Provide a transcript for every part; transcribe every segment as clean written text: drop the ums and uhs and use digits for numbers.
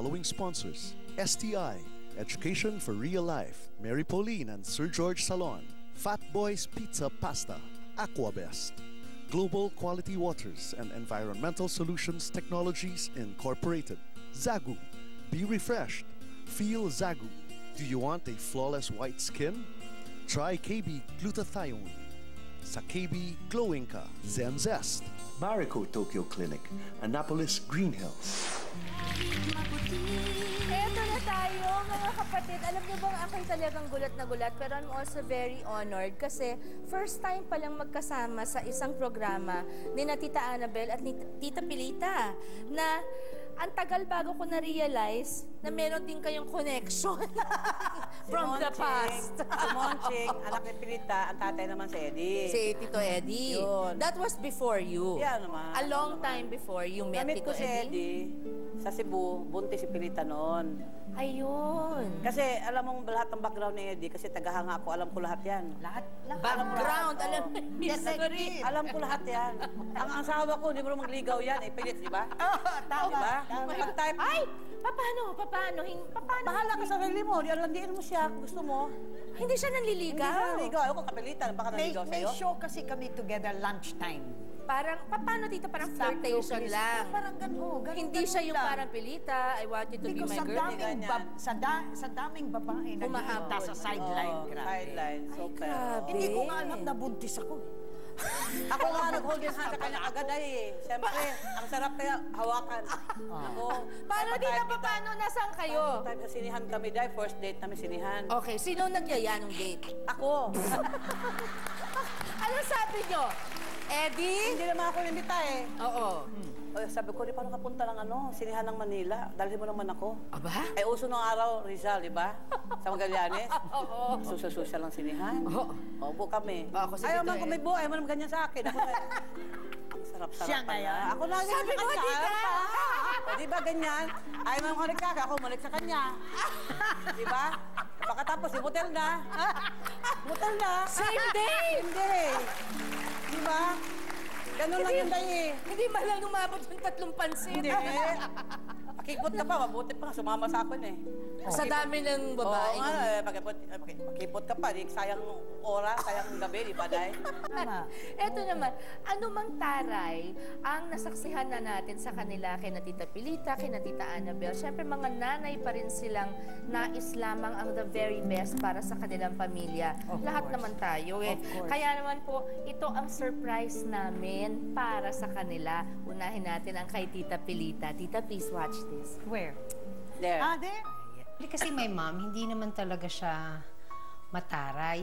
following sponsors: STI, Education for Real Life, Mary Pauline and Sir George Salon, Fat Boys Pizza Pasta, Aquabest, Global Quality Waters and Environmental Solutions Technologies Incorporated, Zagu, be refreshed, feel Zagu. Do you want a flawless white skin? Try KB Glutathione. Sa KB, glowing ka. Zen Zest. Marico Tokyo Clinic, Annapolis Green Hills. Eto na tayo, mga kapatid. Alam niyo bang ako'y talagang gulat na gulat, pero I'm also very honored kasi first time palang magkasama sa isang programa ni na Tita Annabel at ni Tita Pilita na ang tagal bago ko na-realize na meron din kayong connection from the past. Si Monching, anak ni Pilita, ang tatay naman si Eddie. Si Tito Eddie. Yun. That was before you. Yeah, naman. A long time before you met Namit Tito ko si Eddie sa Cebu, buntis si Pilita noon. Ayun. Kasi alam mo lahat ng background ni Eddie, kasi tagahanga ako, alam ko lahat yan. Lahat? Background, alam mo. History. Alam ko lahat yan. Ang asawa ko, hindi mo naman magligaw yan. Eh, pilit, di ba? Tama. Di ba? Pag-type. Ay! Paano? Paano? Bahala ka sa sarili mo. Landiin mo siya kung gusto mo. Hindi siya nanliligaw. Hindi siya nanliligaw. Ayaw ko kapilitan. Baka nanligaw sa'yo. May show kasi kami together lunchtime. Parang, paano dito? Parang flirtation lang. Parang gano'n. Hindi siya yung parang Pilita, I want you to be my girl. Sa daming babae na Humahabol. sa sideline. Sideline. So, pero... Hindi ko nga alam na buntis ako. Ako nga nag-hold yung hand sa kanya agad ay. Siyempre, ang sarap kaya hawakan. Ako. Paano dito? Paano? Nasaan kayo? Time sa sinihan kami dahil first date namin sinihan. Okay, sino nagyaya nung date? Ako. Ano sabi nyo? Eddie? Hindi naman ako nimita eh. Oo. Sabi ko, di paano ka punta ng sinihan ng Manila? Dalhin mo naman ako. Aba? Ay, uso ng araw, Rizal, di ba? Sa Magallanes. Oo. Susya-susya lang sinihan. Oo. Opo kami. Ako si Ayaw Tito man kung may buhay, ayaw man ganyan sa akin. Ako sarap-sarap Siya pala. ngayon? Ako na ganyan Sabi sa mo, kanya. di ba? O, di ba ganyan? Ayaw man kulik ka, ako mulik sa kanya. Di ba? Pagkatapos, motel na. Motel na. Same day? Same day. Di ba? Ganun lang yung day eh. Hindi ba lang umabot yung 3 pansit? Hindi. Pakipot ka pa, mabuti pa nga, sumama sa akin eh. Sa dami ng babae. Oo nga, pakipot ka pa, di sayang oras, sayang gabi, di ba, Day? Eto naman, ano mang taray ang nasaksihan na natin sa kanila kay na Tita Pilita, kay na Tita Annabel. Siyempre, mga nanay pa rin silang nais lamang ang the very best para sa kanilang pamilya. Lahat naman tayo eh. Kaya naman po, ito ang surprise namin para sa kanila. Unahin natin ang kay Tita Pilita. Tita, please watch this. Where? There. There? Kasi my mom, hindi naman talaga siya matara.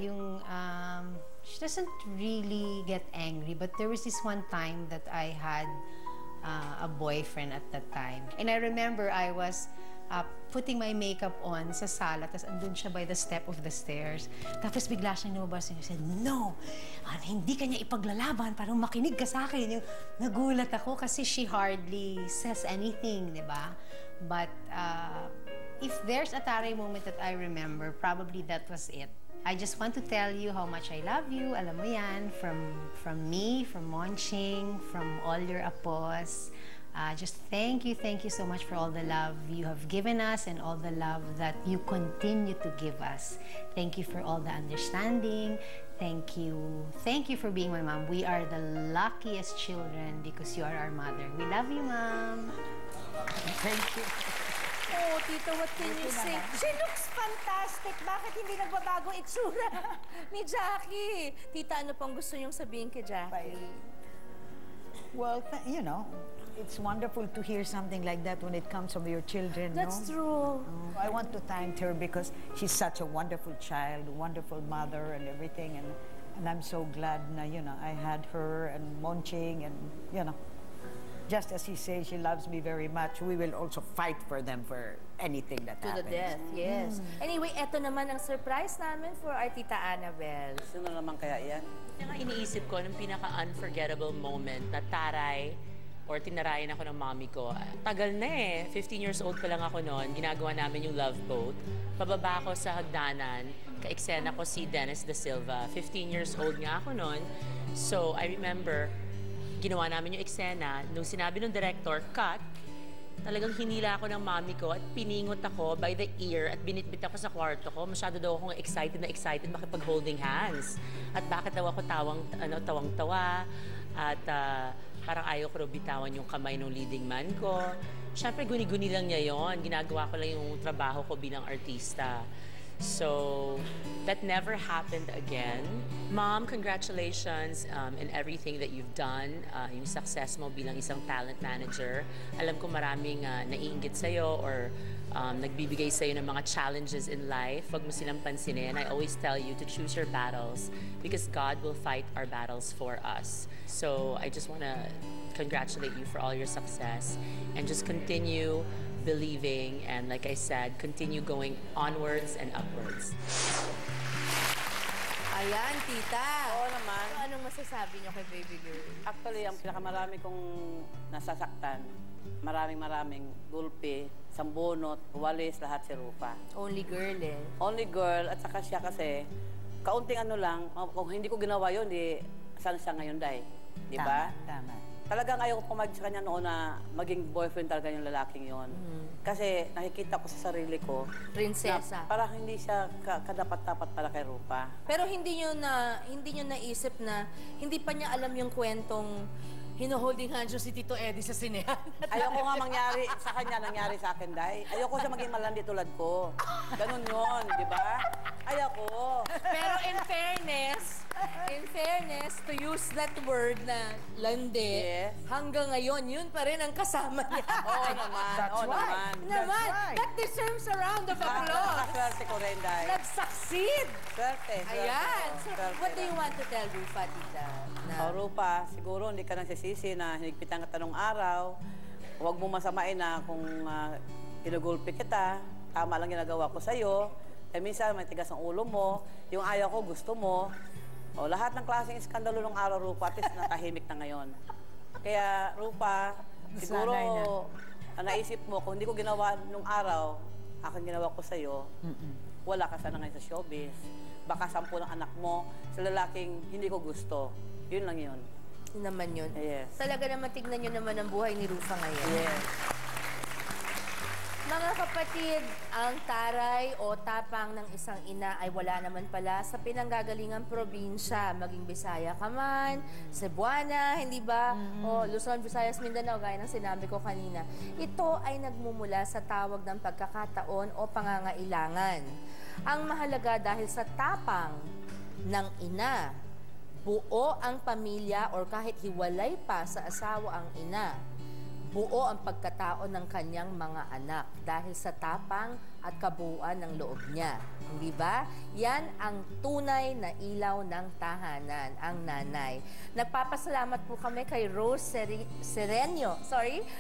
She doesn't really get angry. But there was this one time that I had a boyfriend at that time. And I remember I was putting my makeup on sa sala, tapos andun siya by the step of the stairs. Tapos bigla siyang lumabas and said, "No! Hindi ka niya ipaglalaban, parang makinig ka sa akin." Yung nagulat ako kasi she hardly says anything, di ba? But if there's a taray moment that I remember, probably that was it. I just want to tell you how much I love you. Alam mo yan, from me, from Monching, from all your apos. Just thank you so much for all the love you have given us and all the love that you continue to give us. Thank you for all the understanding. Thank you for being my mom. We are the luckiest children because you are our mother. We love you, Mom. Thank you. Oh, Tita, what can you say? She looks fantastic. Bakit hindi nagbabago itsura ni Jackie? Tita, ano pang gusto niyong sabihin kay Jackie? Well, you know, it's wonderful to hear something like that when it comes from your children, That's no? true. I want to thank her because she's such a wonderful child, wonderful mother and everything. And I'm so glad na, you know, I had her and Monching and, you know, just as she says she loves me very much, we will also fight for them for anything that happens. To the death, yes. Anyway, eto naman ang surprise namin for our Tita Annabel. Sino naman kaya yan? Iniisip ko nung pinaka-unforgettable moment na taray or tinarayan ako ng mommy ko. Tagal na eh. 15 years old pa lang ako noon. Ginagawa namin yung love boat. Pababa ako sa hagdanan. Ka-eksena ko si Dennis Da Silva. 15 years old nga ako noon. So, I remember, ginawa namin yung eksena. Nung sinabi ng director, cut, talagang hinila ako ng mami ko at piningot ako by the ear at binitbit ako sa kwarto ko. Masyado daw akong excited makipag-holding hands. At bakit daw ako tawang-tawa at parang ayaw ko bitawan yung kamay ng leading man ko. Siyempre, guni-guni lang niya yon. Ginagawa ko lang yung trabaho ko bilang artista. So, that never happened again. Mom, congratulations in everything that you've done. Yung success mo bilang isang talent manager. Alam ko maraming naiinggit sa'yo or nagbibigay sa'yo ng mga challenges in life. Huwag mo silang pansinin. I always tell you to choose your battles because God will fight our battles for us. So, I just want to congratulate you for all your success and just continue believing and, like I said, continue going onwards and upwards. Ayan, tita. Oo naman. So, anong masasabi niyo kay baby girl? Actually, ang pinakamarami kong nasasaktan, maraming gulpi, sambunot, walis, lahat si Rufa. Only girl eh. Only girl, at saka siya kasi, kaunting ano lang, kung hindi ko ginawa yun, di, saan siya ngayon, Day? Di ba? Tama. Talagang ayaw ko pumag sa kanya noon na maging boyfriend talaga yung lalaking yon. Kasi nakikita ko sa sarili ko Prinsesa. na parang hindi siya kadapat-dapat para kay Rupa. Pero hindi niyo naisip na hindi pa niya alam yung kwentong hino-holding hands si Tito Eddie sa sinehan. Ayoko nga mangyari sa kanya, nangyari sa akin, Day. Ayoko siya maging malandi tulad ko. Ganun yun, di ba? Ayoko. Pero in fairness, to use that word na landi, Yes. hanggang ngayon, yun pa rin ang kasama niya. Oo naman, oo naman. Naman, right. that deserves a round of applause. Nakaswerte ko rin, Day. Nag-succeed. Swerte. Ayan. So, Swerte. what do you want to tell Rufa, tita? O, Rupa, siguro hindi ka nagsisisi na hinigpitan ka tanong araw. Huwag mo masamain na kung ginugulpi kita. Tama lang ginagawa ko sa'yo. Eh, minsan, may tigas ang ulo mo. Yung ayaw ko, gusto mo. O, lahat ng klaseng iskandalo ng araw, Rupa, at least natahimik na ngayon. Kaya, Rupa, siguro, naisip mo, kung hindi ko ginawa nung araw, aking ginawa ko sa'yo, wala ka sana ngayon sa showbiz. Baka 10 ng anak mo sa lalaking hindi ko gusto. Yun lang yun. Yun naman yun. Yes. Talaga naman, tignan nyo naman ang buhay ni Rufa ngayon. Yes. Mga kapatid, ang taray o tapang ng isang ina ay wala naman pala sa pinanggagalingang probinsya. Maging Bisaya ka man, Cebuana, hindi ba? O Luzon, Visayas, Mindanao, gaya ng sinabi ko kanina. Ito ay nagmumula sa tawag ng pagkakataon o pangangailangan. Ang mahalaga dahil sa tapang ng ina, buo ang pamilya or kahit hiwalay pa sa asawa ang ina, buo ang pagkatao ng kanyang mga anak dahil sa tapang at kabuuan ng loob niya. Hindi ba? Yan ang tunay na ilaw ng tahanan, ang nanay. Nagpapasalamat po kami kay Rose Serenio.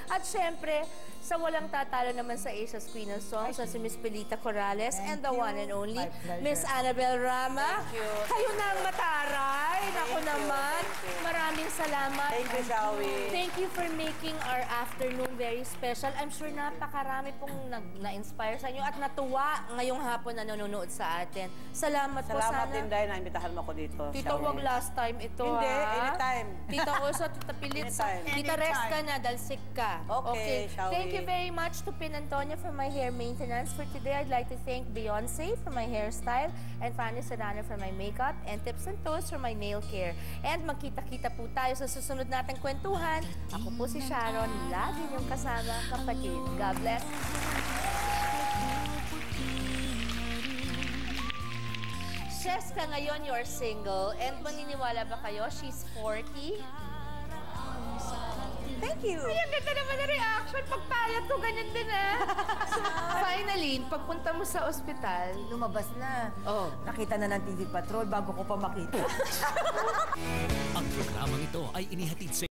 At syempre, sa walang tatalo naman sa Asia's Queen of Songs, si Miss Pelita Corrales and the one and only Miss Annabel Rama. Thank you. Kayo na ang mataray. Naku naman. Maraming salamat. Thank you, Shawi. Thank you for making our afternoon very special. I'm sure napakarami pong na-inspire sa inyo at natuwa ngayong hapon na nanonood sa atin. Salamat po Salamat sana. din, Day, na imbitahan mo ko dito. Tito, Shawi. wag last time ito, Hindi, ha? anytime. Tita Oso, Tita Pilit, Anytime. Tita rest ka na dahil sick ka. Okay, Shawi. Thank you very much to Pin Antonio for my hair maintenance. For today, I'd like to thank Beyonce for my hairstyle and Fanny Serrano for my makeup and Tips and Toes for my nail care. And magkita-kita po tayo sa susunod nating kwentuhan. Ako po si Sharon, lagi niyong kasama, kapatid. God bless. Sheska, ngayon you're single and maniniwala ba kayo she's 40? Thank you. Ay, ang ganda naman na reaction. Pagpayat ko, ganyan din So, finally, pagpunta mo sa ospital, Lumabas na. Oh. Nakita na ng TV Patrol bago ko pa makita. Ang programang ito ay inihatid sa